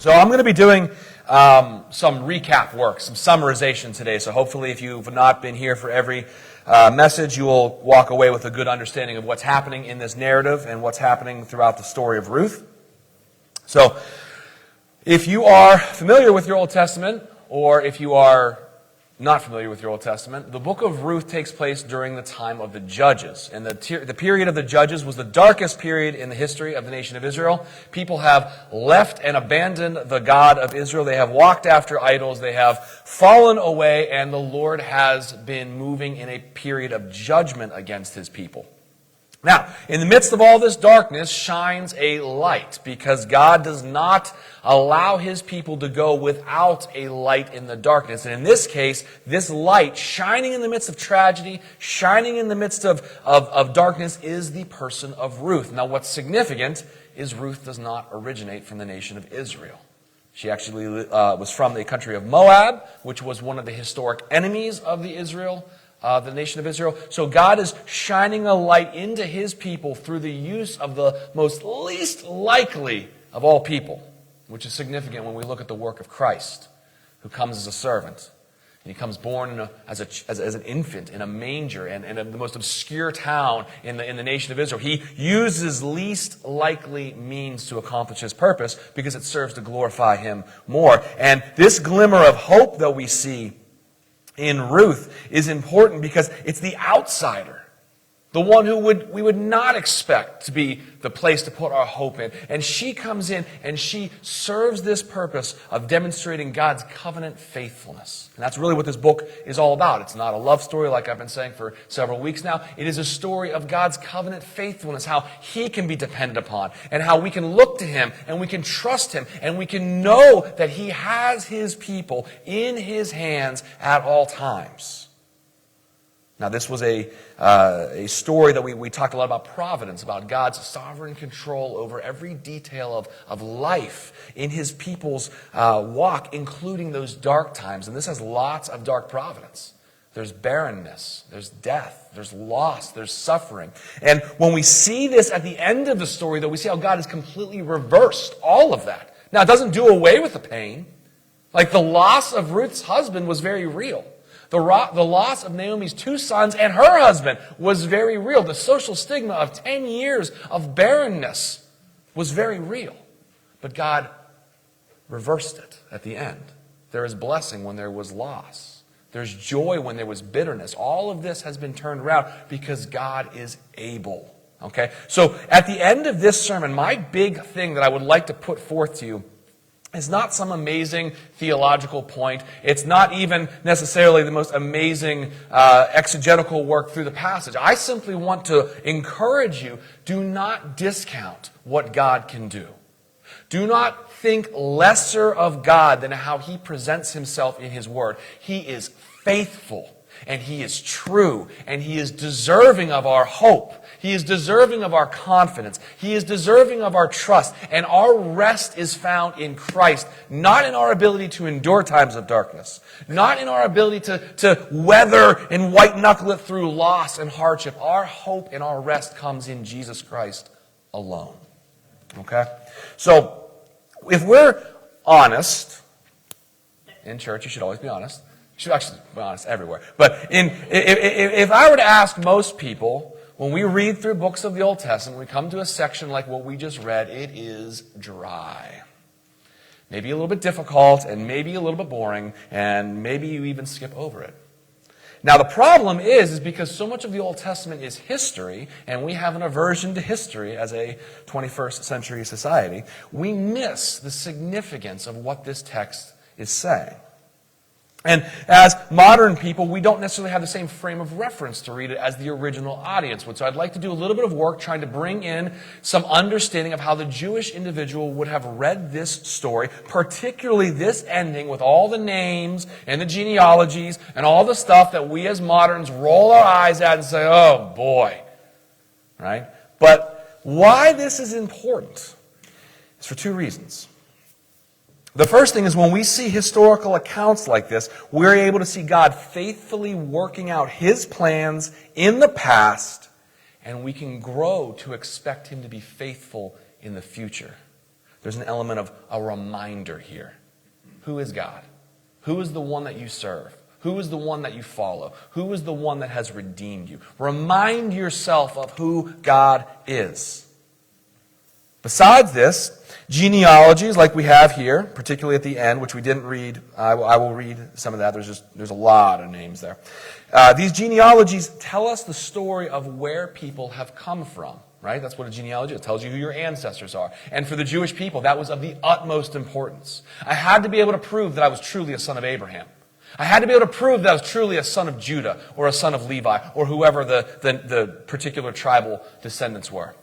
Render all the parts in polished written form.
So I'm going to be doing some recap work, some summarization today. So hopefully if you've not been here for every message, you will walk away with a good understanding of what's happening in this narrative and what's happening throughout the story of Ruth. So if you are familiar with your Old Testament, or if you are not familiar with your Old Testament, the book of Ruth takes place during the time of the Judges. And the period of the Judges was the darkest period in the history of the nation of Israel. People have left and abandoned the God of Israel. They have walked after idols. They have fallen away, and the Lord has been moving in a period of judgment against his people. Now, in the midst of all this darkness shines a light, because God does not allow his people to go without a light in the darkness. And in this case, this light shining in the midst of tragedy, shining in the midst of darkness, is the person of Ruth. Now, what's significant is Ruth does not originate from the nation of Israel. She actually was from the country of Moab, which was one of the historic enemies of the nation of Israel. So God is shining a light into his people through the use of the most least likely of all people, which is significant when we look at the work of Christ, who comes as a servant. And he comes born as an infant in a manger and in the most obscure town in the nation of Israel. He uses least likely means to accomplish his purpose because it serves to glorify him more. And this glimmer of hope that we see in Ruth is important because it's the outsider, the one who we would not expect to be the place to put our hope in. And she comes in and she serves this purpose of demonstrating God's covenant faithfulness. And that's really what this book is all about. It's not a love story like I've been saying for several weeks now. It is a story of God's covenant faithfulness, how he can be depended upon, and how we can look to him and we can trust him and we can know that he has his people in his hands at all times. Now, this was a story that we talked a lot about providence, about God's sovereign control over every detail of life in his people's walk, including those dark times. And this has lots of dark providence. There's barrenness, there's death, there's loss, there's suffering. And when we see this at the end of the story, though, we see how God has completely reversed all of that. Now, it doesn't do away with the pain. Like the loss of Ruth's husband was very real. The loss of Naomi's 2 sons and her husband was very real. The social stigma of 10 years of barrenness was very real. But God reversed it at the end. There is blessing when there was loss. There's joy when there was bitterness. All of this has been turned around because God is able. Okay? So at the end of this sermon, my big thing that I would like to put forth to you is not some amazing theological point. It's not even necessarily the most amazing exegetical work through the passage. I simply want to encourage you, do not discount what God can do. Do not think lesser of God than how he presents himself in his word. He is faithful, and he is true, and he is deserving of our hope. He is deserving of our confidence. He is deserving of our trust. And our rest is found in Christ, not in our ability to endure times of darkness, not in our ability to weather and white-knuckle it through loss and hardship. Our hope and our rest comes in Jesus Christ alone. Okay? So, if we're honest, in church you should always be honest. You should actually be honest everywhere. But if I were to ask most people, when we read through books of the Old Testament, we come to a section like what we just read, it is dry. Maybe a little bit difficult, and maybe a little bit boring, and maybe you even skip over it. Now the problem is because so much of the Old Testament is history, and we have an aversion to history as a 21st century society, we miss the significance of what this text is saying. And as modern people, we don't necessarily have the same frame of reference to read it as the original audience would. So I'd like to do a little bit of work trying to bring in some understanding of how the Jewish individual would have read this story, particularly this ending with all the names and the genealogies and all the stuff that we as moderns roll our eyes at and say, oh boy, right? But why this is important is for 2 reasons. The first thing is when we see historical accounts like this, we're able to see God faithfully working out his plans in the past, and we can grow to expect him to be faithful in the future. there's an element of a reminder here. Who is God? Who is the one that you serve? Who is the one that you follow? Who is the one that has redeemed you? Remind yourself of who God is. Besides this, genealogies like we have here, particularly at the end, which we didn't read. I will read some of that. There's a lot of names there. These genealogies tell us the story of where people have come from. Right? That's what a genealogy is. It tells you who your ancestors are. And for the Jewish people, that was of the utmost importance. I had to be able to prove that I was truly a son of Abraham. I had to be able to prove that I was truly a son of Judah or a son of Levi or whoever the particular tribal descendants were.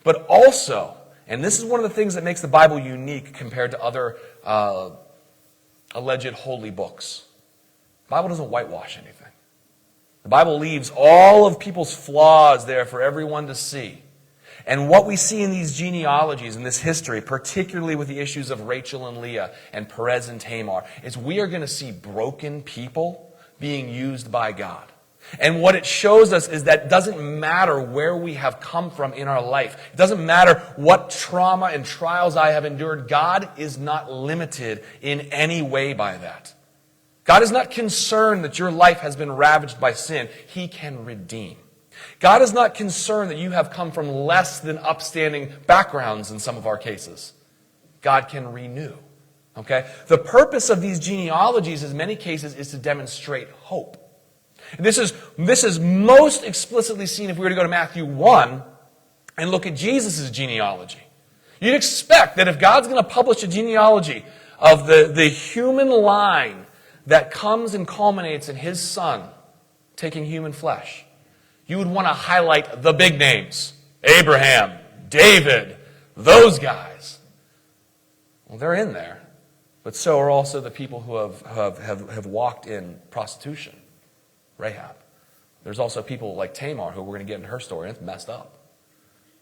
But also, and this is one of the things that makes the Bible unique compared to other alleged holy books. The Bible doesn't whitewash anything. The Bible leaves all of people's flaws there for everyone to see. And what we see in these genealogies, in this history, particularly with the issues of Rachel and Leah and Perez and Tamar, is we are going to see broken people being used by God. And what it shows us is that it doesn't matter where we have come from in our life. It doesn't matter what trauma and trials I have endured. God is not limited in any way by that. God is not concerned that your life has been ravaged by sin. He can redeem. God is not concerned that you have come from less than upstanding backgrounds in some of our cases. God can renew. Okay? The purpose of these genealogies in many cases is to demonstrate hope. This is most explicitly seen if we were to go to Matthew 1 and look at Jesus' genealogy. You'd expect that if God's going to publish a genealogy of the human line that comes and culminates in his Son taking human flesh, you would want to highlight the big names. Abraham, David, those guys. Well, they're in there. But so are also the people who have walked in prostitution. Rahab. There's also people like Tamar who we're going to get into her story, and it's messed up.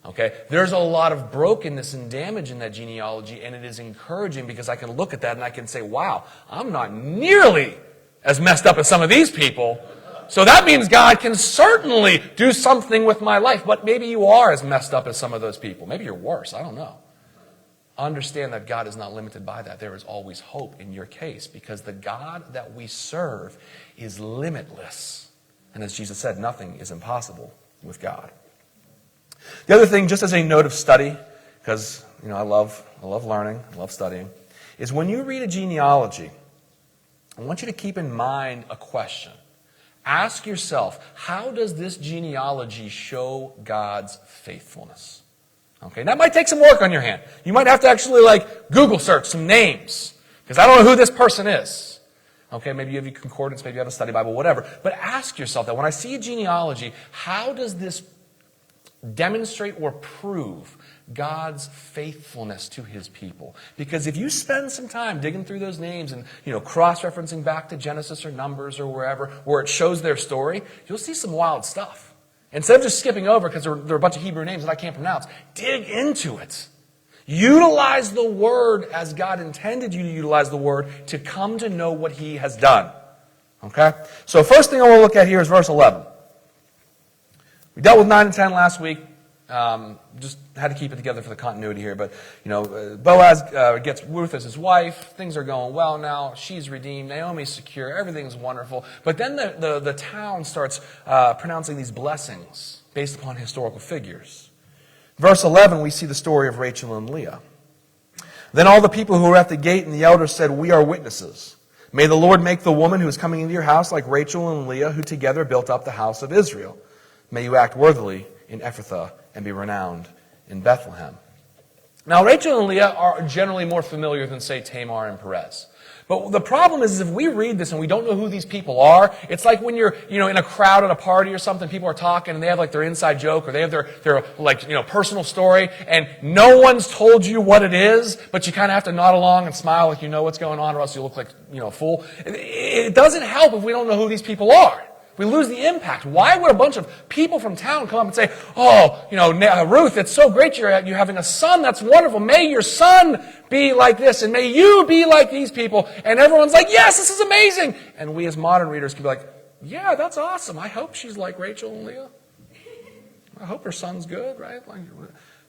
Okay? There's a lot of brokenness and damage in that genealogy, and it is encouraging because I can look at that and I can say, wow, I'm not nearly as messed up as some of these people. So that means God can certainly do something with my life. But maybe you are as messed up as some of those people. Maybe you're worse. I don't know. Understand that God is not limited by that. There is always hope in your case because the God that we serve is limitless. And as Jesus said, nothing is impossible with God. The other thing, just as a note of study, because I love learning, I love studying, is when you read a genealogy, I want you to keep in mind a question. Ask yourself, how does this genealogy show God's faithfulness? Okay, that might take some work on your hand. You might have to actually Google search some names, because I don't know who this person is. Okay, maybe you have your concordance, maybe you have a study Bible, whatever. But ask yourself that when I see a genealogy, how does this demonstrate or prove God's faithfulness to his people? Because if you spend some time digging through those names and cross-referencing back to Genesis or Numbers or wherever where it shows their story, you'll see some wild stuff. Instead of just skipping over because there are a bunch of Hebrew names that I can't pronounce, dig into it. Utilize the word as God intended you to utilize the word to come to know what he has done. Okay? So first thing I want to look at here is verse 11. We dealt with 9 and 10 last week. Just had to keep it together for the continuity here. But, Boaz gets Ruth as his wife. Things are going well now. She's redeemed. Naomi's secure. Everything's wonderful. But then the town starts pronouncing these blessings based upon historical figures. Verse 11, we see the story of Rachel and Leah. Then all the people who were at the gate and the elders said, "We are witnesses. May the Lord make the woman who is coming into your house like Rachel and Leah, who together built up the house of Israel. May you act worthily in Ephrathah and be renowned in Bethlehem." Now, Rachel and Leah are generally more familiar than, say, Tamar and Perez. But the problem is if we read this and we don't know who these people are, it's like when you're, in a crowd at a party or something, people are talking and they have their inside joke or they have their personal story and no one's told you what it is, but you kind of have to nod along and smile like you know what's going on or else you look like, a fool. It doesn't help if we don't know who these people are. We lose the impact. Why would a bunch of people from town come up and say, "Oh, Ruth, it's so great you're having a son. That's wonderful. May your son be like this, and may you be like these people." And everyone's like, "Yes, this is amazing." And we as modern readers can be like, "Yeah, that's awesome. I hope she's like Rachel and Leah. I hope her son's good, right?"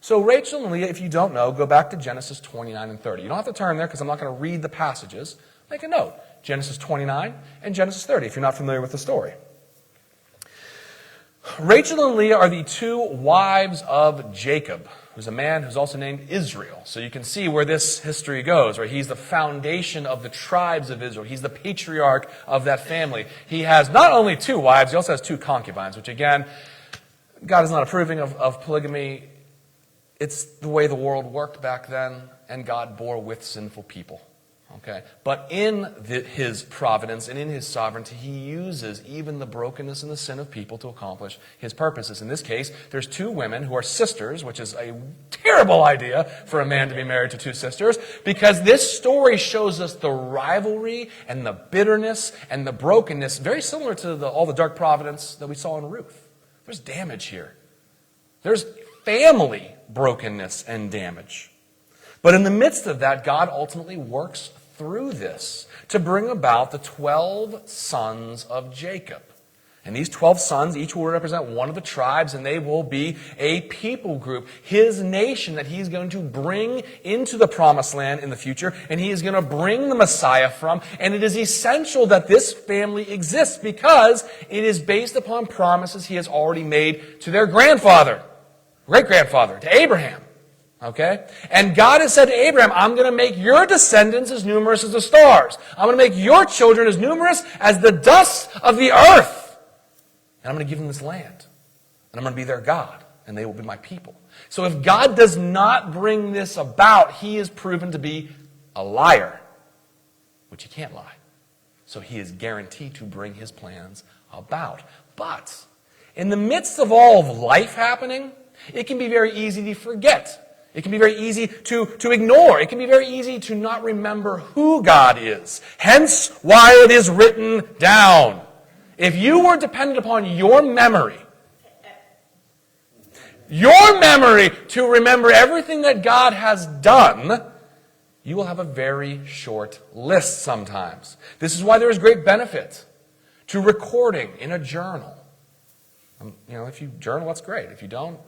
So Rachel and Leah, if you don't know, go back to Genesis 29 and 30. You don't have to turn there because I'm not going to read the passages. Make a note. Genesis 29 and Genesis 30 if you're not familiar with the story. Rachel and Leah are the two wives of Jacob, who's a man who's also named Israel. So you can see where this history goes, right? He's the foundation of the tribes of Israel. He's the patriarch of that family. He has not only two wives, he also has two concubines, which again, God is not approving of polygamy. It's the way the world worked back then, and God bore with sinful people. Okay? But in his providence and in his sovereignty, he uses even the brokenness and the sin of people to accomplish his purposes. In this case, there's two women who are sisters, which is a terrible idea for a man to be married to two sisters, because this story shows us the rivalry and the bitterness and the brokenness, very similar to all the dark providence that we saw in Ruth. There's damage here. There's family brokenness and damage. But in the midst of that, God ultimately works through this to bring about the 12 sons of Jacob. And these 12 sons, each will represent one of the tribes, and they will be a people group, his nation that he's going to bring into the promised land in the future, and he is going to bring the Messiah from. And it is essential that this family exists because it is based upon promises he has already made to their grandfather, great-grandfather, to Abraham. Okay? And God has said to Abraham, I'm going to make your descendants as numerous as the stars. I'm going to make your children as numerous as the dust of the earth. And I'm going to give them this land. And I'm going to be their God. And they will be my people. So if God does not bring this about, he is proven to be a liar. Which he can't lie. So he is guaranteed to bring his plans about. But in the midst of all of life happening, it can be very easy to forget. It can be very easy to ignore. It can be very easy to not remember who God is. Hence, why it is written down. If you were dependent upon your memory to remember everything that God has done, you will have a very short list sometimes. This is why there is great benefit to recording in a journal. If you journal, that's great. If you don't,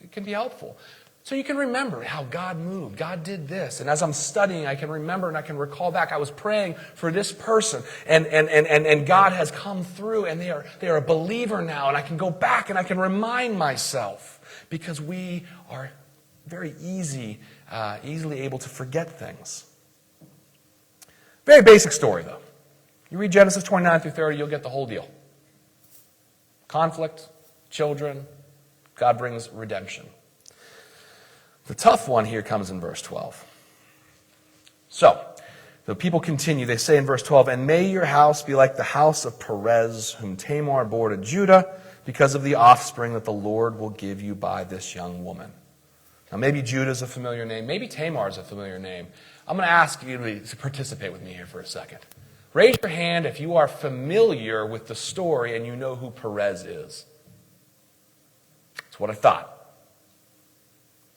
it can be helpful. So you can remember how God moved. God did this. And as I'm studying, I can remember and I can recall back. I was praying for this person. And God has come through. And they are a believer now. And I can go back and I can remind myself. Because we are very easily able to forget things. Very basic story, though. You read Genesis 29 through 30, you'll get the whole deal. Conflict, children, God brings redemption. The tough one here comes in verse 12. So, the people continue. They say in verse 12, and may your house be like the house of Perez, whom Tamar bore to Judah, because of the offspring that the Lord will give you by this young woman. Now, maybe Judah is a familiar name. Maybe Tamar is a familiar name. I'm going to ask you to participate with me here for a second. Raise your hand if you are familiar with the story and you know who Perez is. That's what I thought.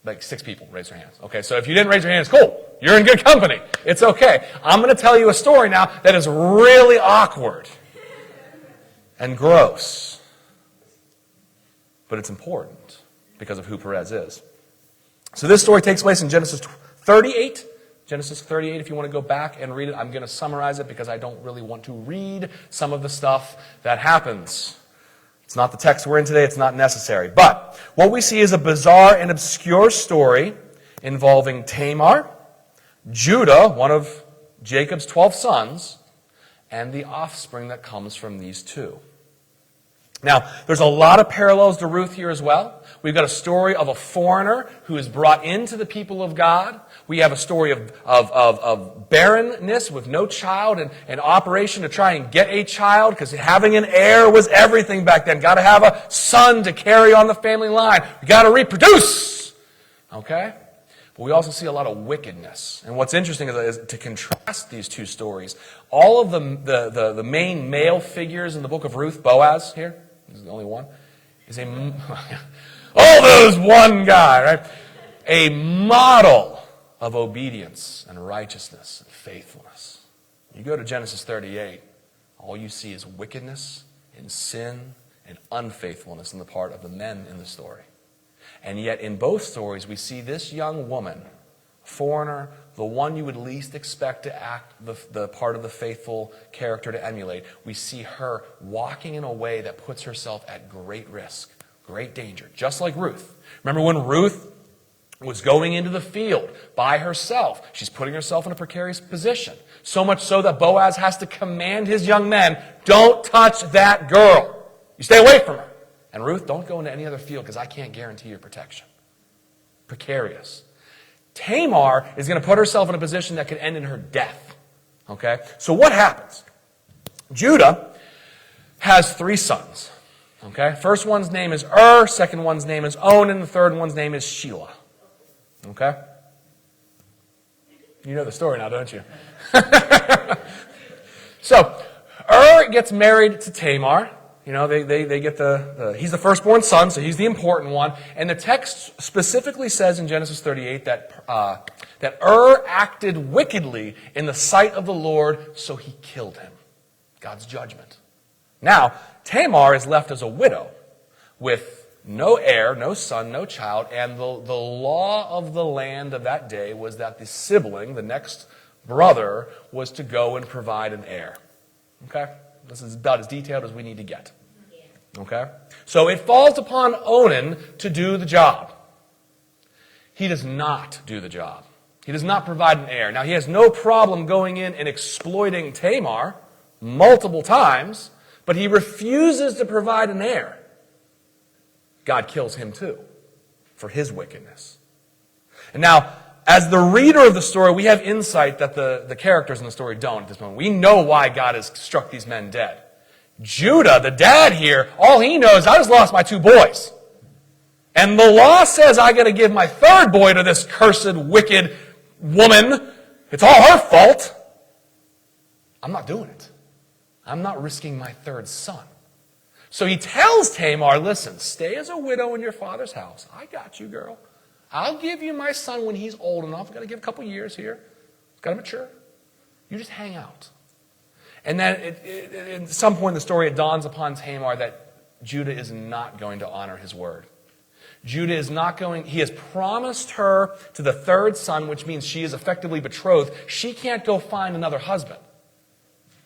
Like 6 people raise their hands. Okay, so if you didn't raise your hands, cool. You're in good company. It's okay. I'm going to tell you a story now that is really awkward and gross. But it's important because of who Perez is. So this story takes place in Genesis 38. Genesis 38, if you want to go back and read it, I'm going to summarize it because I don't really want to read some of the stuff that happens. It's not the text we're in today. It's not necessary. But what we see is a bizarre and obscure story involving Tamar, Judah, one of Jacob's 12 sons, and the offspring that comes from these two. Now, there's a lot of parallels to Ruth here as well. We've got a story of a foreigner who is brought into the people of God. We have a story of barrenness with no child and operation to try and get a child because having an heir was everything back then. Got to have a son to carry on the family line. We got to reproduce. Okay? But we also see a lot of wickedness. And what's interesting is to contrast these two stories. All of the main male figures in the book of Ruth, Boaz here, this is the only one, is there's one guy, right? A model of obedience and righteousness and faithfulness. You go to Genesis 38, all you see is wickedness and sin and unfaithfulness on the part of the men in the story. And yet in both stories, we see this young woman, foreigner, the one you would least expect to act the part of the faithful character to emulate. We see her walking in a way that puts herself at great risk, great danger, just like Ruth. Remember when Ruth was going into the field by herself? She's putting herself in a precarious position. So much so that Boaz has to command his young men, don't touch that girl. You stay away from her. And Ruth, don't go into any other field because I can't guarantee your protection. Precarious. Tamar is going to put herself in a position that could end in her death. Okay? So what happens? Judah has 3 sons. Okay? First one's name is second one's name is Onan, the third one's name is Shelah. Okay? You know the story now, don't you? So, gets married to Tamar. You know, they get he's the firstborn son, so he's the important one. And the text specifically says in Genesis 38 that acted wickedly in the sight of the Lord, so he killed him. God's judgment. Now, Tamar is left as a widow with no heir, no son, no child, and the law of the land of that day was that the sibling, the next brother, was to go and provide an heir. Okay? This is about as detailed as we need to get. Okay? So it falls upon Onan to do the job. He does not do the job. He does not provide an heir. Now, he has no problem going in and exploiting Tamar multiple times, but he refuses to provide an heir. God kills him too for his wickedness. And now, as the reader of the story, we have insight that the characters in the story don't at this moment. We know why God has struck these men dead. Judah, the dad here, all he knows, I just lost my 2 boys. And the law says I got to give my 3rd boy to this cursed, wicked woman. It's all her fault. I'm not doing it. I'm not risking my 3rd son. So he tells Tamar, listen, stay as a widow in your father's house. I got you, girl. I'll give you my son when he's old enough. I've got to give a couple years here. He's got to mature. You just hang out. And then at some point in the story, it dawns upon Tamar that Judah is not going to honor his word. Judah is not going, he has promised her to the 3rd son, which means she is effectively betrothed. She can't go find another husband.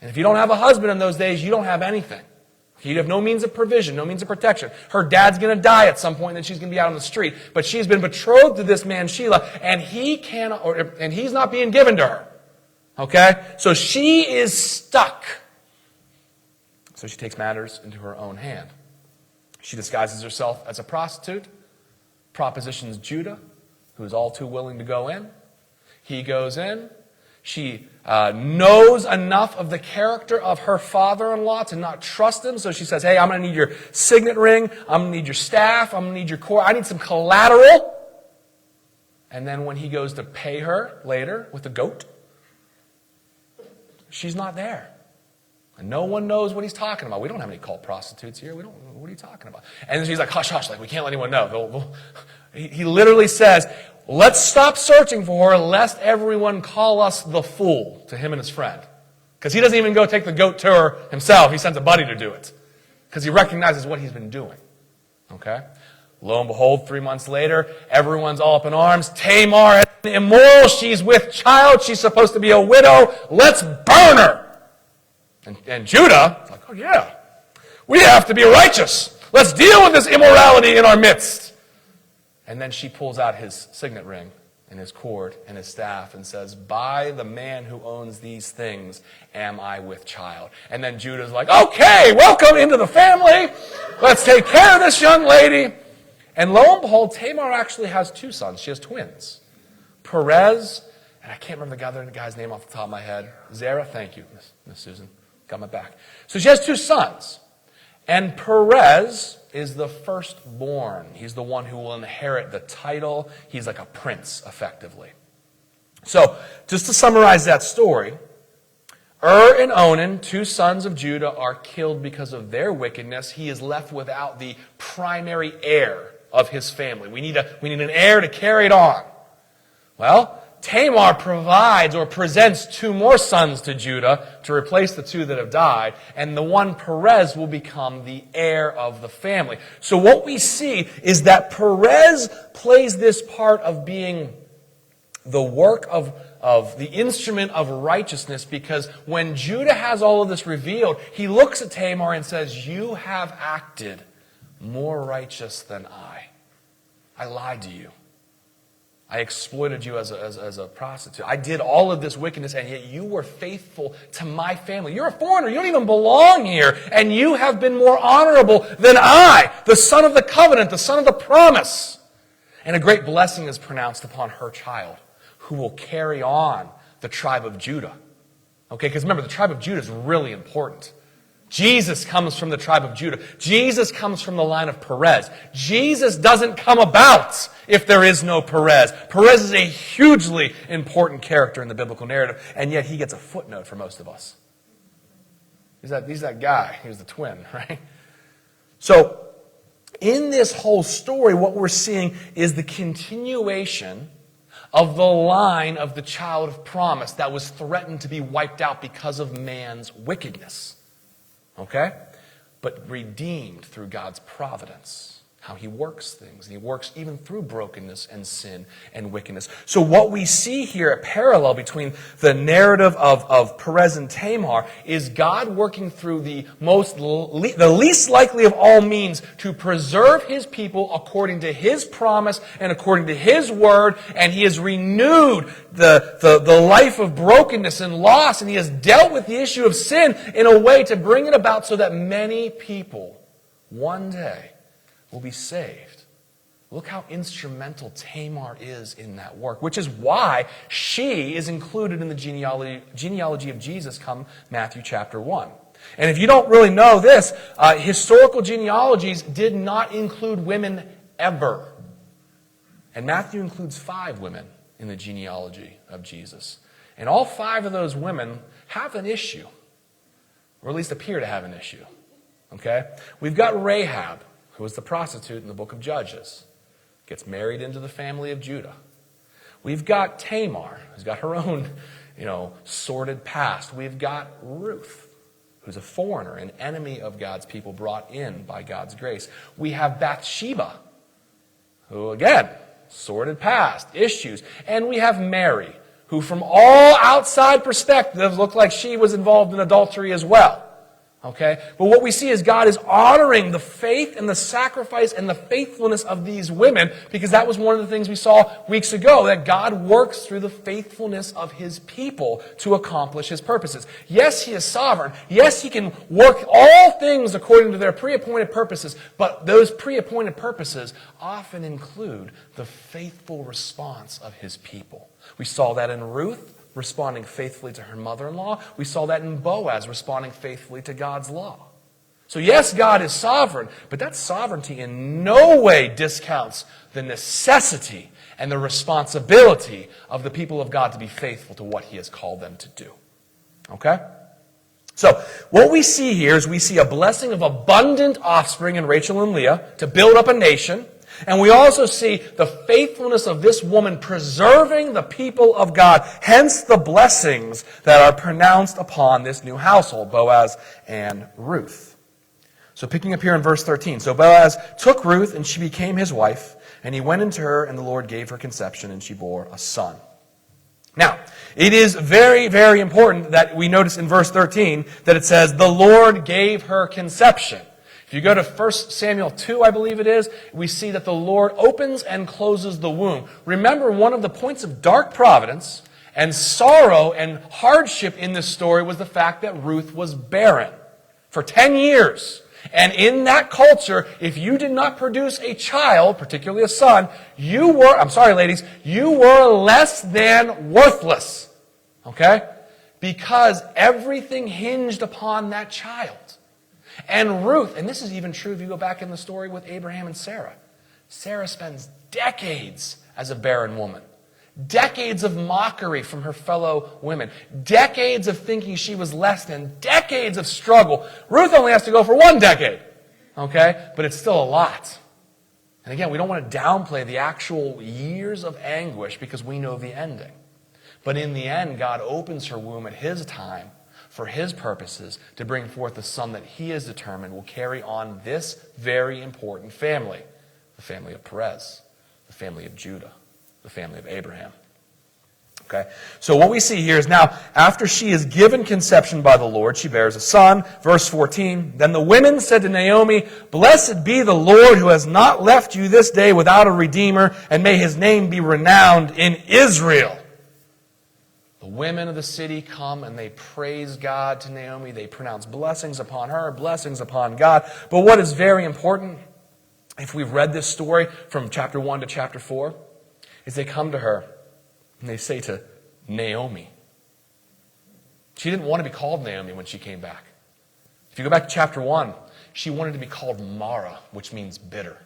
And if you don't have a husband in those days, you don't have anything. You have no means of provision, no means of protection. Her dad's going to die at some point, and then she's going to be out on the street. But she's been betrothed to this man, Shelah, and he's not being given to her. Okay? So she is stuck. So she takes matters into her own hand. She disguises herself as a prostitute, propositions Judah, who is all too willing to go in. He goes in. She knows enough of the character of her father-in-law to not trust him. So she says, hey, I'm going to need your signet ring. I'm going to need your staff. I'm going to need your cord. I need some collateral. And then when he goes to pay her later with the goat, she's not there. And no one knows what he's talking about. We don't have any cult prostitutes here. What are you talking about? And she's like, hush, hush, like we can't let anyone know. He literally says, let's stop searching for her lest everyone call us the fool, to him and his friend. Because he doesn't even go take the goat to her himself. He sends a buddy to do it. Because he recognizes what he's been doing. Okay? Lo and behold, 3 months later, everyone's all up in arms. Tamar is immoral. She's with child. She's supposed to be a widow. Let's burn her. And Judah is like, oh yeah, we have to be righteous. Let's deal with this immorality in our midst. And then she pulls out his signet ring and his cord and his staff and says, by the man who owns these things am I with child. And then Judah's like, okay, welcome into the family. Let's take care of this young lady. And lo and behold, Tamar actually has 2 sons. She has twins. Perez, and I can't remember the other guy's name off the top of my head. Zerah, thank you, Miss Susan. Got my back. So she has 2 sons. And Perez is the firstborn. He's the one who will inherit the title. He's like a prince, effectively. So, just to summarize that story, and Onan, 2 sons of Judah, are killed because of their wickedness. He is left without the primary heir of his family. We need an heir to carry it on. Well, Tamar provides or presents 2 more sons to Judah to replace the 2 that have died, and the one Perez will become the heir of the family. So what we see is that Perez plays this part of being the work of the instrument of righteousness, because when Judah has all of this revealed, he looks at Tamar and says, "You have acted more righteous than I. I lied to you. I exploited you as a prostitute. I did all of this wickedness, and yet you were faithful to my family. You're a foreigner. You don't even belong here, and you have been more honorable than I, the son of the covenant, the son of the promise." And a great blessing is pronounced upon her child, who will carry on the tribe of Judah. Okay, because remember, the tribe of Judah is really important. Jesus comes from the tribe of Judah. Jesus comes from the line of Perez. Jesus doesn't come about if there is no Perez. Perez is a hugely important character in the biblical narrative, and yet he gets a footnote for most of us. He's that guy. He was the twin, right? So, in this whole story, what we're seeing is the continuation of the line of the child of promise that was threatened to be wiped out because of man's wickedness. Okay? But redeemed through God's providence. How he works things. And he works even through brokenness and sin and wickedness. So what we see here, a parallel between the narrative of Perez and Tamar, is God working through the least likely of all means to preserve his people according to his promise and according to his word. And he has renewed the life of brokenness and loss. And he has dealt with the issue of sin in a way to bring it about so that many people one day will be saved. Look how instrumental Tamar is in that work, which is why she is included in the genealogy of Jesus come Matthew chapter 1. And if you don't really know this, historical genealogies did not include women ever. And Matthew includes 5 women in the genealogy of Jesus. And all 5 of those women have an issue, or at least appear to have an issue. Okay? We've got Rahab, who was the prostitute in the book of Judges, gets married into the family of Judah. We've got Tamar, who's got her own, sordid past. We've got Ruth, who's a foreigner, an enemy of God's people brought in by God's grace. We have Bathsheba, who, again, sordid past, issues. And we have Mary, who from all outside perspectives looked like she was involved in adultery as well. Okay? But what we see is God is honoring the faith and the sacrifice and the faithfulness of these women, because that was one of the things we saw weeks ago, that God works through the faithfulness of his people to accomplish his purposes. Yes, he is sovereign. Yes, he can work all things according to their pre-appointed purposes, but those pre-appointed purposes often include the faithful response of his people. We saw that in Ruth, responding faithfully to her mother-in-law. We saw that in Boaz, responding faithfully to God's law. So yes, God is sovereign, but that sovereignty in no way discounts the necessity and the responsibility of the people of God to be faithful to what he has called them to do. Okay? So, what we see here is we see a blessing of abundant offspring in Rachel and Leah to build up a nation. And we also see the faithfulness of this woman preserving the people of God. Hence the blessings that are pronounced upon this new household, Boaz and Ruth. So picking up here in verse 13. So Boaz took Ruth, and she became his wife. And he went into her, and the Lord gave her conception, and she bore a son. Now, it is very, very important that we notice in verse 13 that it says, the Lord gave her conception. If you go to 1 Samuel 2, I believe it is, we see that the Lord opens and closes the womb. Remember, one of the points of dark providence and sorrow and hardship in this story was the fact that Ruth was barren for 10 years. And in that culture, if you did not produce a child, particularly a son, you were less than worthless. Okay? Because everything hinged upon that child. And Ruth, and this is even true if you go back in the story with Abraham and Sarah. Sarah spends decades as a barren woman. Decades of mockery from her fellow women. Decades of thinking she was less than. Decades of struggle. Ruth only has to go for 1 decade. Okay? But it's still a lot. And again, we don't want to downplay the actual years of anguish because we know the ending. But in the end, God opens her womb at his time for his purposes to bring forth the son that he has determined will carry on this very important family, the family of Perez, the family of Judah, the family of Abraham. Okay? So what we see here is now, after she is given conception by the Lord, she bears a son. Verse 14, then the women said to Naomi, blessed be the Lord who has not left you this day without a redeemer, and may his name be renowned in Israel. The women of the city come and they praise God to Naomi. They pronounce blessings upon her, blessings upon God. But what is very important, if we've read this story from chapter 1 to chapter 4, is they come to her and they say to Naomi. She didn't want to be called Naomi when she came back. If you go back to chapter 1, she wanted to be called Mara, which means bitter.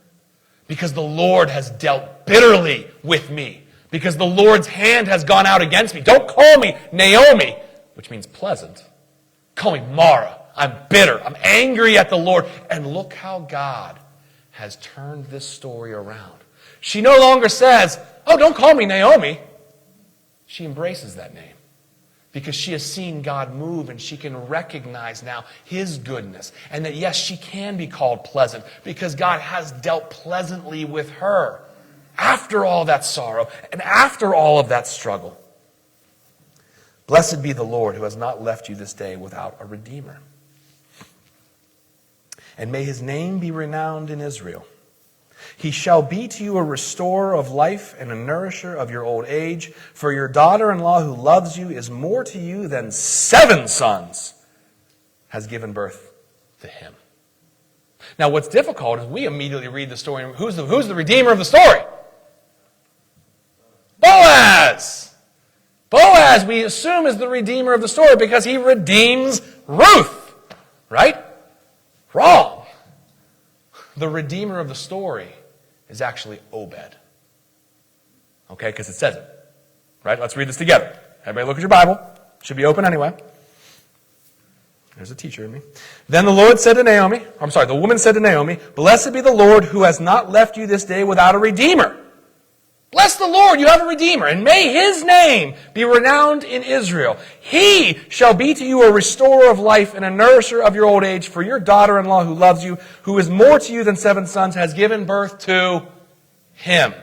Because the Lord has dealt bitterly with me. Because the Lord's hand has gone out against me. Don't call me Naomi, which means pleasant. Call me Mara. I'm bitter. I'm angry at the Lord. And look how God has turned this story around. She no longer says, oh, don't call me Naomi. She embraces that name. Because she has seen God move and she can recognize now his goodness. And that yes, she can be called pleasant because God has dealt pleasantly with her. After all that sorrow and after all of that struggle. Blessed be the Lord who has not left you this day without a redeemer. And may his name be renowned in Israel. He shall be to you a restorer of life and a nourisher of your old age. For your daughter-in-law who loves you is more to you than 7 sons, has given birth to him. Now what's difficult is we immediately read the story. Who's the redeemer of the story? Boaz! Boaz, we assume, is the redeemer of the story because he redeems Ruth. Right? Wrong. The redeemer of the story is actually Obed. Okay, because it says it. Right? Let's read this together. Everybody look at your Bible. Should be open anyway. There's a teacher in me. Then the woman said to Naomi, blessed be the Lord who has not left you this day without a redeemer. Bless the Lord, you have a redeemer, and may his name be renowned in Israel. He shall be to you a restorer of life and a nourisher of your old age, for your daughter-in-law who loves you, who is more to you than 7 sons, has given birth to him.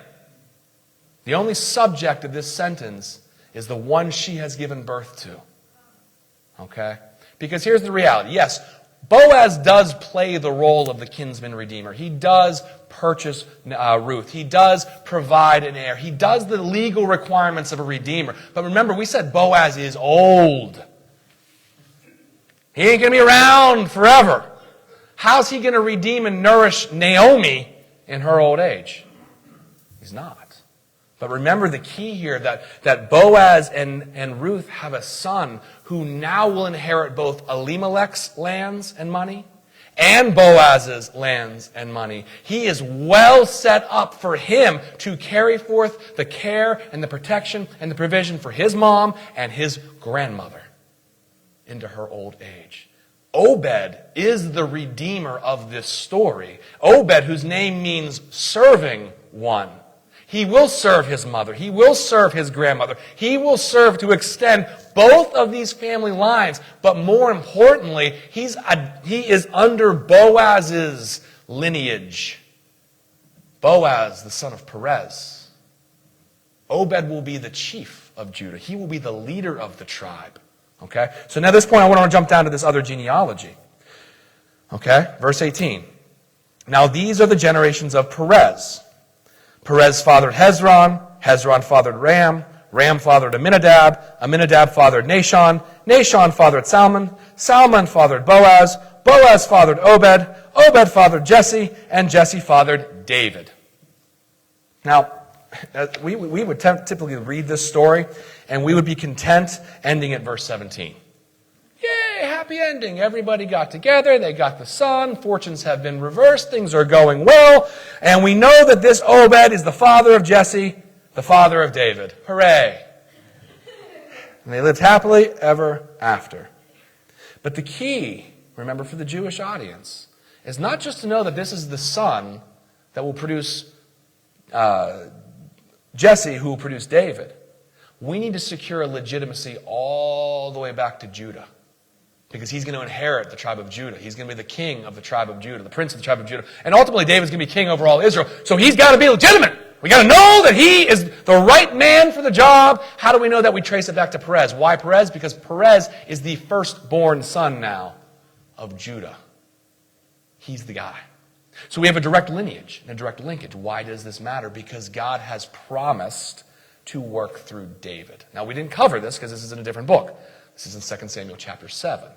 The only subject of this sentence is the one she has given birth to. Okay? Because here's the reality. Yes, Boaz does play the role of the kinsman redeemer. He does purchase Ruth. He does provide an heir. He does the legal requirements of a redeemer. But remember, we said Boaz is old. He ain't going to be around forever. How's he going to redeem and nourish Naomi in her old age? He's not. But remember the key here, that Boaz and Ruth have a son who now will inherit both Elimelech's lands and money and Boaz's lands and money. He is well set up for him to carry forth the care and the protection and the provision for his mom and his grandmother into her old age. Obed is the redeemer of this story. Obed, whose name means serving one. He will serve his mother. He will serve his grandmother. He will serve to extend both of these family lines. But more importantly, he is under Boaz's lineage. Boaz, the son of Perez. Obed will be the chief of Judah. He will be the leader of the tribe. Okay? So now at this point, I want to jump down to this other genealogy. Okay? Verse 18. Now these are the generations of Perez. Perez fathered Hezron, Hezron fathered Ram, Ram fathered Amminadab, Amminadab fathered Nahshon, Nahshon fathered Salmon, Salmon fathered Boaz, Boaz fathered Obed, Obed fathered Jesse, and Jesse fathered David. Now, we would typically read this story, and we would be content ending at verse 17. Yay, happy ending. Everybody got together. They got the son. Fortunes have been reversed. Things are going well. And we know that this Obed is the father of Jesse, the father of David. Hooray. And they lived happily ever after. But the key, remember, for the Jewish audience, is not just to know that this is the son that will produce Jesse, who will produce David. we need to secure a legitimacy all the way back to Judah. Because he's going to inherit the tribe of Judah. He's going to be the king of the tribe of Judah, the prince of the tribe of Judah. And ultimately, David's going to be king over all Israel. So he's got to be legitimate. We got to know that he is the right man for the job. How do we know that? We trace it back to Perez. Why Perez? Because Perez is the firstborn son now of Judah. He's the guy. So we have a direct lineage and a direct linkage. Why does this matter? Because God has promised to work through David. Now, we didn't cover this because this is in a different book. This is in 2 Samuel chapter 7.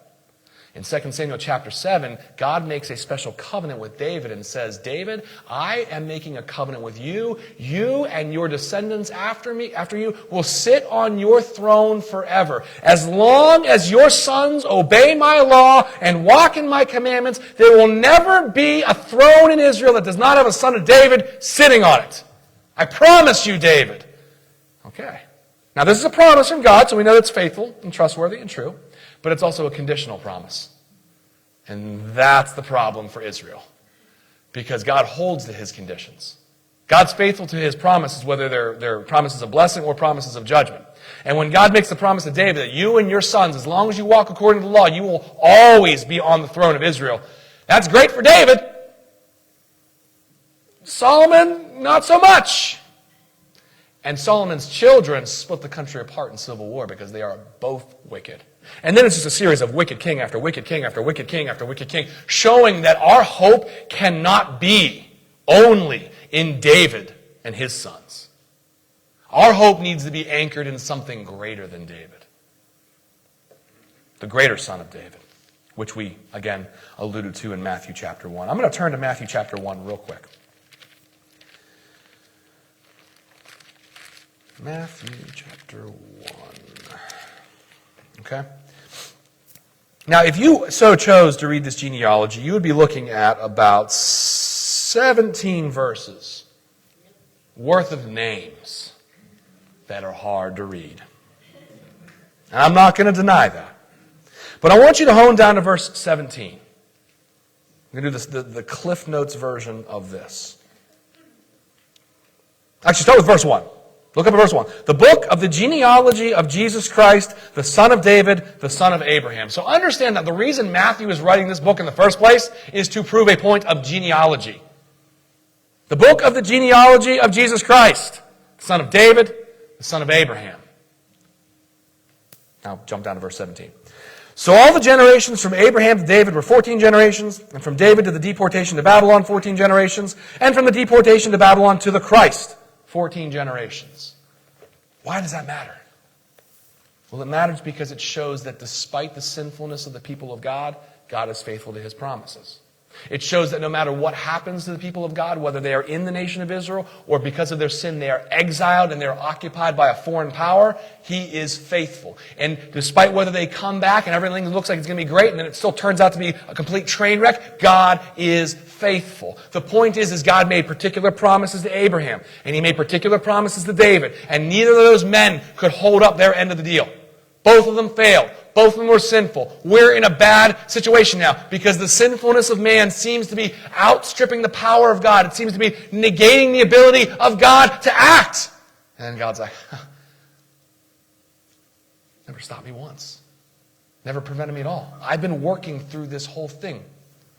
In 2 Samuel chapter 7, God makes a special covenant with David and says, David, I am making a covenant with you. You and your descendants after you, will sit on your throne forever. As long as your sons obey my law and walk in my commandments, there will never be a throne in Israel that does not have a son of David sitting on it. I promise you, David. Okay. Now, this is a promise from God, so we know it's faithful and trustworthy and true. But it's also a conditional promise. And that's the problem for Israel. Because God holds to his conditions. God's faithful to his promises, whether they're promises of blessing or promises of judgment. And when God makes the promise to David that you and your sons, as long as you walk according to the law, you will always be on the throne of Israel. That's great for David. Solomon, not so much. And Solomon's children split the country apart in civil war because they are both wicked. And then it's just a series of wicked king after wicked king after wicked king after wicked king, showing that our hope cannot be only in David and his sons. Our hope needs to be anchored in something greater than David. The greater son of David, which we, again, alluded to in Matthew chapter 1. I'm going to turn to Matthew chapter 1 real quick. Matthew chapter 1. Okay? Now, if you so chose to read this genealogy, you would be looking at about 17 verses worth of names that are hard to read. And I'm not going to deny that. But I want you to hone down to verse 17. I'm going to do the Cliff Notes version of this. Actually, start with verse 1. Look up at verse 1. The book of the genealogy of Jesus Christ, the son of David, the son of Abraham. So understand that the reason Matthew is writing this book in the first place is to prove a point of genealogy. The book of the genealogy of Jesus Christ, the son of David, the son of Abraham. Now jump down to verse 17. So all the generations from Abraham to David were 14 generations, and from David to the deportation to Babylon, 14 generations, and from the deportation to Babylon to the Christ, 14 generations. Why does that matter? Well, it matters because it shows that despite the sinfulness of the people of God, God is faithful to his promises. It shows that no matter what happens to the people of God, whether they are in the nation of Israel or because of their sin they are exiled and they are occupied by a foreign power, he is faithful. And despite whether they come back and everything looks like it's going to be great and then it still turns out to be a complete train wreck, God is faithful. The point is God made particular promises to Abraham and he made particular promises to David, and neither of those men could hold up their end of the deal. Both of them failed. Both of them were sinful. We're in a bad situation now because the sinfulness of man seems to be outstripping the power of God. It seems to be negating the ability of God to act. And then God's like, never stopped me once. Never prevented me at all. I've been working through this whole thing.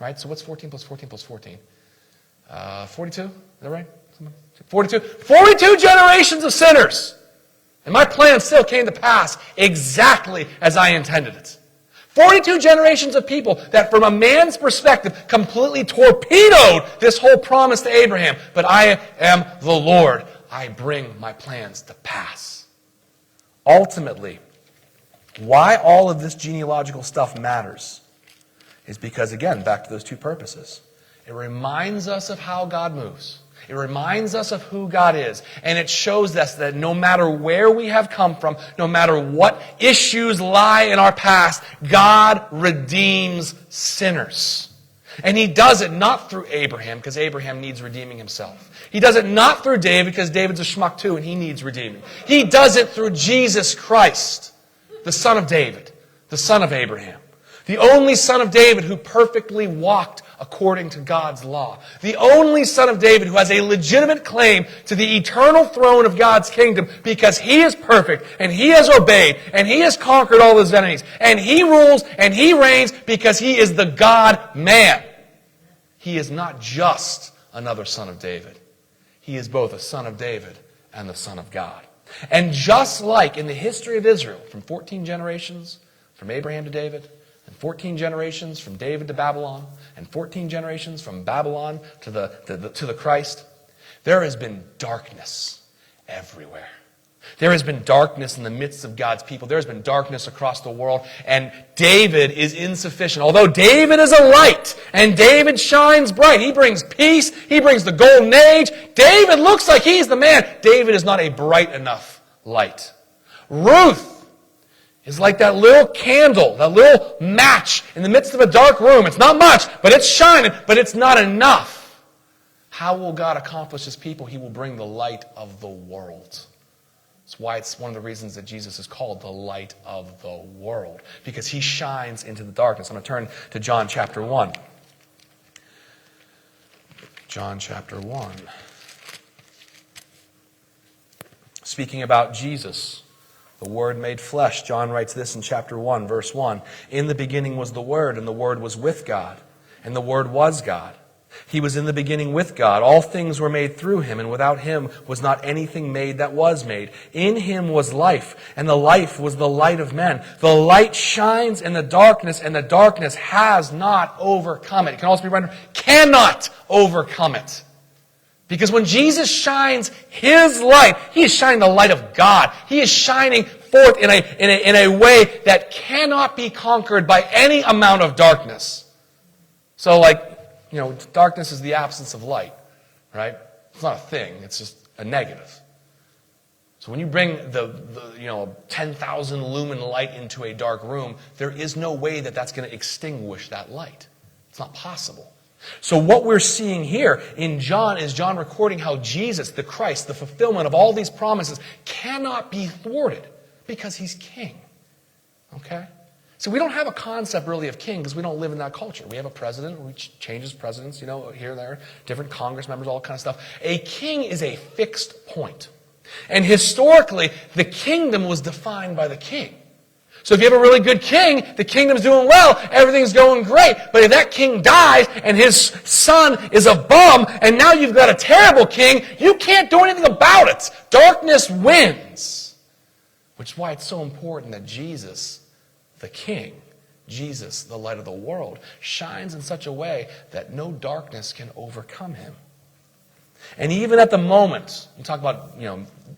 Right? So what's 14 plus 14 plus 14? 42? Is that right? 42? 42 generations of sinners. And my plan still came to pass exactly as I intended it. 42 generations of people that from a man's perspective completely torpedoed this whole promise to Abraham. But I am the Lord. I bring my plans to pass. Ultimately, why all of this genealogical stuff matters is because, again, back to those two purposes. It reminds us of how God moves. It reminds us of who God is. And it shows us that no matter where we have come from, no matter what issues lie in our past, God redeems sinners. And he does it not through Abraham, because Abraham needs redeeming himself. He does it not through David, because David's a schmuck too, and he needs redeeming. He does it through Jesus Christ, the son of David, the son of Abraham. The only son of David who perfectly walked according to God's law. The only son of David who has a legitimate claim to the eternal throne of God's kingdom because he is perfect and he has obeyed and he has conquered all his enemies and he rules and he reigns because he is the God-man. He is not just another son of David. He is both a son of David and the Son of God. And just like in the history of Israel, from 14 generations, from Abraham to David, and 14 generations from David to Babylon, and 14 generations from Babylon to the Christ, there has been darkness everywhere. There has been darkness in the midst of God's people. There has been darkness across the world. And David is insufficient. Although David is a light and David shines bright. He brings peace. He brings the golden age. David looks like he's the man. David is not a bright enough light. Ruth is like that little candle, that little match in the midst of a dark room. It's not much, but it's shining, but it's not enough. How will God accomplish his people? He will bring the light of the world. That's why it's one of the reasons that Jesus is called the light of the world, because he shines into the darkness. I'm going to turn to John chapter 1. John chapter 1. Speaking about Jesus, the Word made flesh, John writes this in chapter 1, verse 1. In the beginning was the Word, and the Word was with God, and the Word was God. He was in the beginning with God. All things were made through him, and without him was not anything made that was made. In him was life, and the life was the light of men. The light shines in the darkness, and the darkness has not overcome it. It can also be rendered, cannot overcome it. Because when Jesus shines his light, he is shining the light of God. He is shining forth in a way that cannot be conquered by any amount of darkness. So darkness is the absence of light, right? It's not a thing. It's just a negative. So when you bring the 10,000 lumen light into a dark room, there is no way that that's going to extinguish that light. It's not possible. So what we're seeing here in John is John recording how Jesus, the Christ, the fulfillment of all these promises, cannot be thwarted because he's king. Okay? So we don't have a concept really of king because we don't live in that culture. We have a president, which changes presidents, here and there, different Congress members, all kind of stuff. A king is a fixed point. And historically, the kingdom was defined by the king. So if you have a really good king, the kingdom's doing well, everything's going great. But if that king dies and his son is a bum, and now you've got a terrible king, you can't do anything about it. Darkness wins. Which is why it's so important that Jesus, the King, Jesus, the light of the world, shines in such a way that no darkness can overcome him. And even at the moment, you talk about,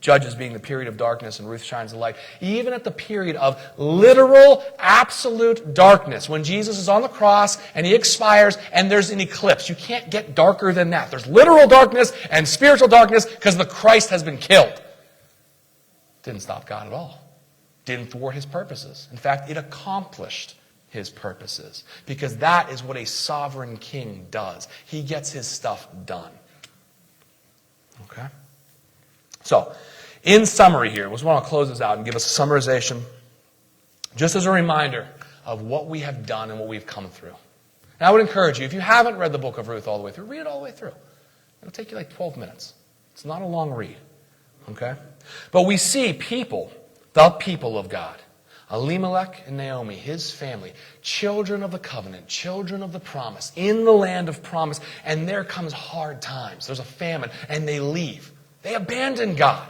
Judges being the period of darkness and Ruth shines the light. Even at the period of literal, absolute darkness, when Jesus is on the cross and he expires and there's an eclipse, you can't get darker than that. There's literal darkness and spiritual darkness because the Christ has been killed. Didn't stop God at all. Didn't thwart his purposes. In fact, it accomplished his purposes. Because that is what a sovereign king does. He gets his stuff done. Okay? So, in summary here, I just want to close this out and give us a summarization, just as a reminder of what we have done and what we've come through. And I would encourage you, if you haven't read the book of Ruth all the way through, read it all the way through. It'll take you 12 minutes. It's not a long read. Okay? But we see people, the people of God, Elimelech and Naomi, his family, children of the covenant, children of the promise, in the land of promise, and there comes hard times. There's a famine, and they leave. They abandon God.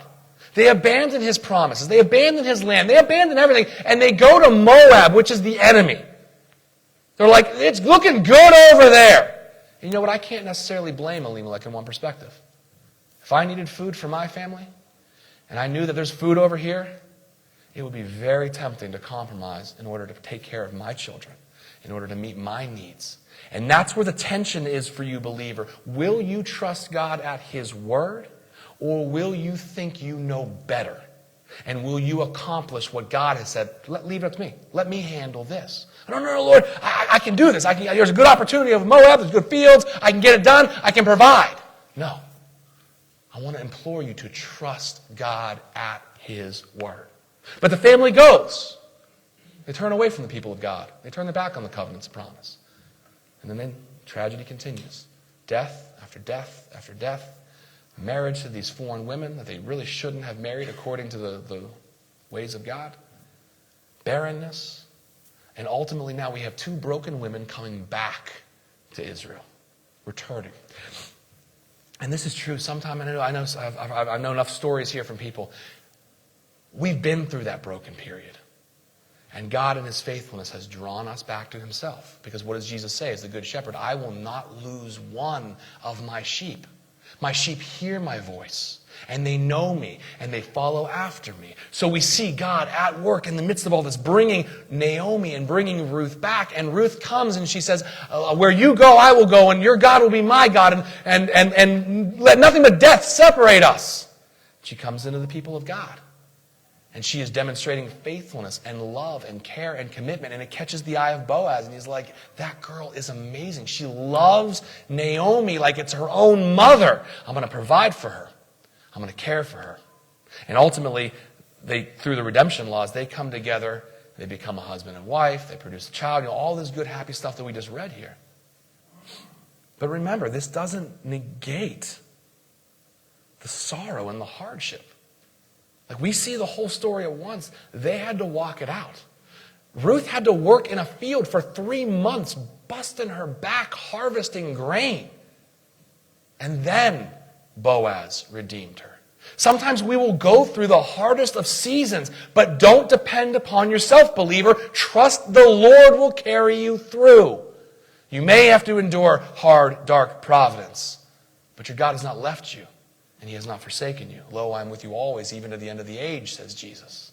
They abandon his promises. They abandon his land. They abandon everything, and they go to Moab, which is the enemy. They're like, it's looking good over there. And you know what? I can't necessarily blame Elimelech in one perspective. If I needed food for my family, and I knew that there's food over here, it would be very tempting to compromise in order to take care of my children, in order to meet my needs. And that's where the tension is for you, believer. Will you trust God at his word, or will you think you know better? And will you accomplish what God has said? Leave it up to me. Let me handle this. No, Lord, I can do this. There's a good opportunity of Moab. There's good fields. I can get it done. I can provide. No. I want to implore you to trust God at his word. But the family goes. They turn away from the people of God. They turn their back on the covenant's promise. And then tragedy continues. Death after death after death. Marriage to these foreign women that they really shouldn't have married according to the ways of God. Barrenness. And ultimately now we have 2 broken women coming back to Israel. Returning. And this is true. Sometimes I know enough stories here from people. We've been through that broken period. And God in his faithfulness has drawn us back to himself. Because what does Jesus say as the good shepherd? I will not lose one of my sheep. My sheep hear my voice, and they know me, and they follow after me. So we see God at work in the midst of all this, bringing Naomi and bringing Ruth back. And Ruth comes and she says, where you go, I will go, and your God will be my God, and let nothing but death separate us. She comes into the people of God. And she is demonstrating faithfulness and love and care and commitment. And it catches the eye of Boaz. And he's like, that girl is amazing. She loves Naomi like it's her own mother. I'm going to provide for her. I'm going to care for her. And ultimately, through the redemption laws, they come together. They become a husband and wife. They produce a child. All this good, happy stuff that we just read here. But remember, this doesn't negate the sorrow and the hardship. Like, we see the whole story at once. They had to walk it out. Ruth had to work in a field for 3 months, busting her back, harvesting grain. And then Boaz redeemed her. Sometimes we will go through the hardest of seasons, but don't depend upon yourself, believer. Trust the Lord will carry you through. You may have to endure hard, dark providence, but your God has not left you. And he has not forsaken you. Lo, I am with you always, even to the end of the age, says Jesus.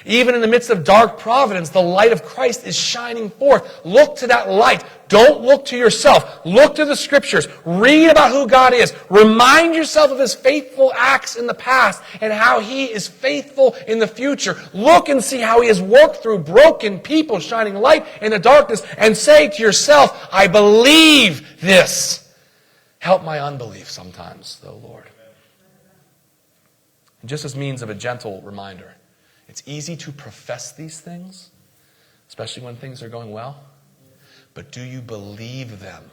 Even in the midst of dark providence, the light of Christ is shining forth. Look to that light. Don't look to yourself. Look to the Scriptures. Read about who God is. Remind yourself of his faithful acts in the past and how he is faithful in the future. Look and see how he has worked through broken people, shining light in the darkness, and say to yourself, I believe this. Help my unbelief sometimes, though, Lord. And just as means of a gentle reminder, it's easy to profess these things, especially when things are going well, but do you believe them?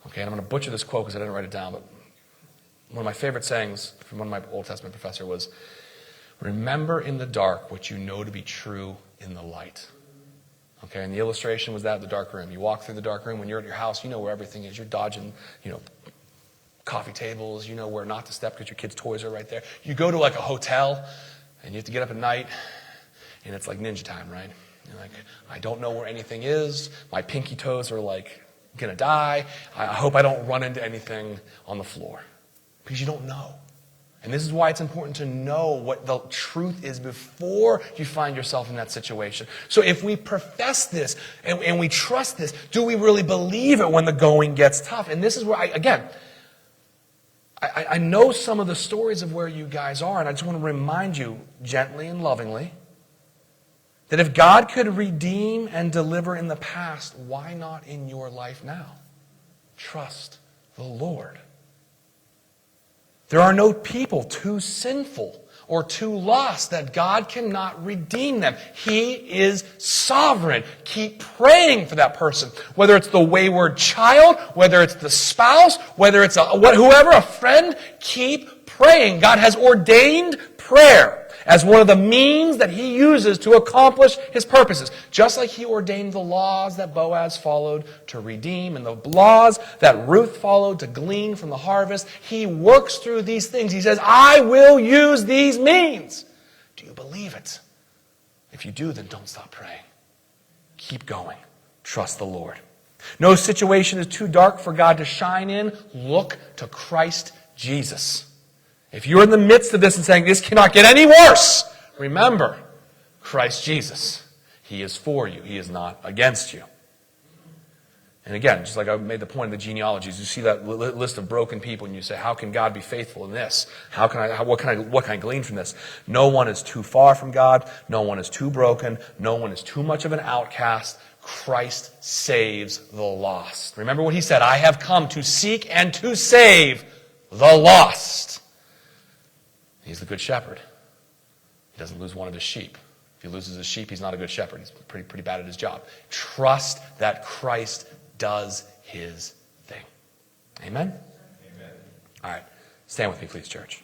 Okay, and I'm going to butcher this quote because I didn't write it down, but one of my favorite sayings from one of my Old Testament professor was, remember in the dark what you know to be true in the light. Okay, and the illustration was that, the dark room. You walk through the dark room. When you're at your house, you know where everything is. You're dodging, coffee tables, you know where not to step because your kids' toys are right there. You go to like a hotel and you have to get up at night and it's like ninja time, right? You're like, I don't know where anything is. My pinky toes are like going to die. I hope I don't run into anything on the floor because you don't know. And this is why it's important to know what the truth is before you find yourself in that situation. So if we profess this and we trust this, do we really believe it when the going gets tough? And this is where, I know some of the stories of where you guys are, and I just want to remind you gently and lovingly that if God could redeem and deliver in the past, why not in your life now? Trust the Lord. There are no people too sinful or too lost that God cannot redeem them. He is sovereign. Keep praying for that person. Whether it's the wayward child, whether it's the spouse, whether it's whoever, a friend, keep praying. God has ordained prayer as one of the means that he uses to accomplish his purposes. Just like he ordained the laws that Boaz followed to redeem and the laws that Ruth followed to glean from the harvest, he works through these things. He says, I will use these means. Do you believe it? If you do, then don't stop praying. Keep going. Trust the Lord. No situation is too dark for God to shine in. Look to Christ Jesus. If you're in the midst of this and saying, this cannot get any worse, remember, Christ Jesus. He is for you. He is not against you. And again, just like I made the point of the genealogies, you see that list of broken people and you say, how can God be faithful in this? What can I glean from this? No one is too far from God. No one is too broken. No one is too much of an outcast. Christ saves the lost. Remember what he said, I have come to seek and to save the lost. He's the good shepherd. He doesn't lose one of his sheep. If he loses his sheep, he's not a good shepherd. He's pretty bad at his job. Trust that Christ does his thing. Amen? Amen. All right. Stand with me, please, church.